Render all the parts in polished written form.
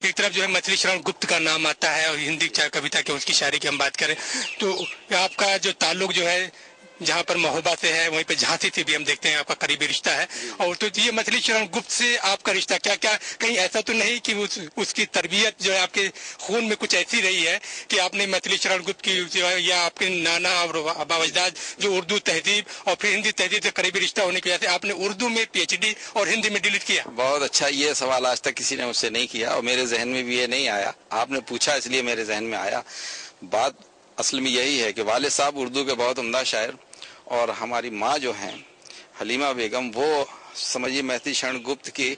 एक तरफ जो है मैथिली शरण गुप्त का नाम आता है और हिंदी कविता के उसकी शायरी की हम बात करें तो आपका जो ताल्लुक जो है जहाँ पर महोबा से है वहीं पे झांसी से भी हम देखते हैं आपका करीबी रिश्ता है। और तो ये मैथिली शरण गुप्त से आपका रिश्ता क्या क्या कहीं ऐसा तो नहीं कि उसकी तरबियत जो है आपके खून में कुछ ऐसी रही है कि आपने मैथिली शरण गुप्त की जो है या आपके नाना और अबावजदाद जो उर्दू तहजीब और फिर हिंदी तहजीब से करीबी रिश्ता होने की वजह से आपने उर्दू में PhD और हिंदी में डिलीट किया? बहुत अच्छा, ये सवाल आज तक किसी ने मुझसे नहीं किया और मेरे जहन में भी ये नहीं आया। आपने पूछा इसलिए मेरे जहन में आया। बात असल में यही है कि वाले साहब उर्दू के बहुत उम्दा शायर और हमारी माँ जो हैं हलीमा बेगम, वो समझिए मैथिली शरण गुप्त की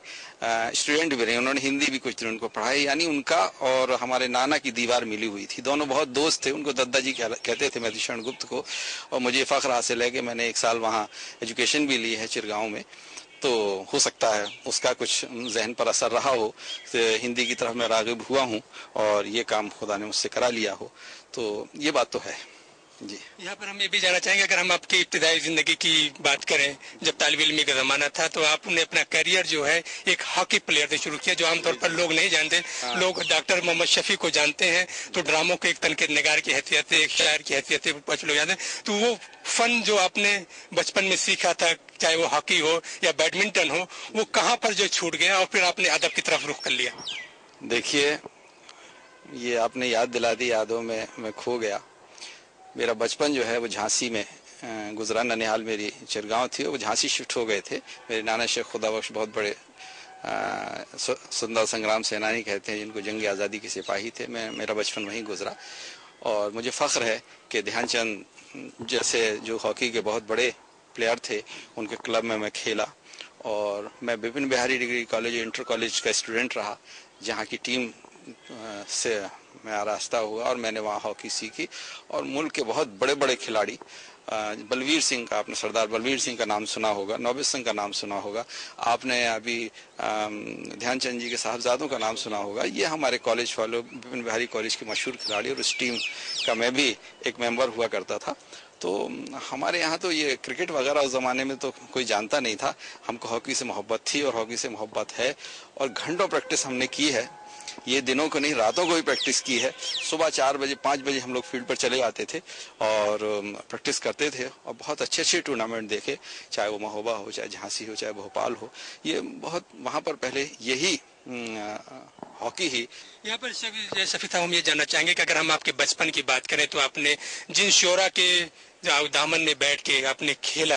स्टूडेंट भी रही। उन्होंने हिंदी भी कुछ दिन उनको पढ़ाई, यानी उनका और हमारे नाना की दीवार मिली हुई थी। दोनों बहुत दोस्त थे, उनको दद्दा जी कहते थे मैथिली शरण गुप्त को। और मुझे फ़ख्र हासिल है कि मैंने 1 साल वहाँ एजुकेशन भी ली है चिरगांव में। तो हो सकता है उसका कुछ जहन पर असर रहा हो, हिंदी की तरफ मैं राग़िब हुआ हूँ और ये काम खुदा ने मुझसे करा लिया हो, तो ये बात तो है जी। यहाँ पर हम ये भी जानना चाहेंगे, अगर हम आपकी इब्तिदाई जिंदगी की बात करें, जब तालिब इल्मी का जमाना था तो आपने अपना करियर जो है एक हॉकी प्लेयर से शुरू किया, जो आमतौर पर लोग नहीं जानते। लोग डॉक्टर मोहम्मद शफी को जानते हैं तो ड्रामों के एक तनकीद निगार की हैसियत से, एक शायर की हैसियत से कुछ लोग जानते हैं। तो वो फन जो आपने बचपन में सीखा था, चाहे वो हॉकी हो या बैडमिंटन हो, वो कहाँ पर जो छूट गया और फिर आपने अदब की तरफ रुख कर लिया? देखिए, ये आपने याद दिला दी, यादों में मैं खो गया। मेरा बचपन जो है वो झांसी में गुजरा। ननिहाल मेरी चिरगांव थी, वो झांसी शिफ्ट हो गए थे। मेरे नाना शेख खुदाबख्श बहुत बड़े स्वतंत्रता संग्राम सेनानी कहते हैं जिनको, जंग आज़ादी के सिपाही थे। मेरा बचपन वहीं गुजरा और मुझे फ़ख्र है कि ध्यानचंद जैसे जो हॉकी के बहुत बड़े प्लेयर थे उनके क्लब में मैं खेला। और मैं Vipin Bihari degree college inter college का स्टूडेंट रहा, जहाँ की टीम से मैं आरास्ता हुआ और मैंने वहाँ हॉकी सीखी। और मुल्क के बहुत बड़े बड़े खिलाड़ी, बलवीर सिंह का, आपने सरदार बलवीर सिंह का नाम सुना होगा, नौबत सिंह का नाम सुना होगा, आपने अभी ध्यानचंद जी के साहबजादों का नाम सुना होगा। ये हमारे कॉलेज वालों, विपिन बिहारी कॉलेज के मशहूर खिलाड़ी, और उस टीम का मैं भी एक मेंबर हुआ करता था। तो हमारे यहाँ तो ये क्रिकेट वगैरह उस ज़माने में तो कोई जानता नहीं था। हमको हॉकी से मोहब्बत थी और हॉकी से मोहब्बत है, और घंटों प्रैक्टिस हमने की है। ये दिनों को नहीं, रातों को भी प्रैक्टिस की है। सुबह 4 बजे 5 बजे हम लोग फील्ड पर चले आते थे और प्रैक्टिस करते थे और बहुत अच्छे अच्छे टूर्नामेंट देखे, चाहे वो महोबा हो, चाहे झांसी हो, चाहे भोपाल हो। ये बहुत वहाँ पर पहले यही हॉकी ही। यहाँ पर शफी साहब हम ये जानना चाहेंगे कि अगर हम आपके बचपन की बात करें तो आपने जिन शोरा के दामन में बैठ के आपने खेला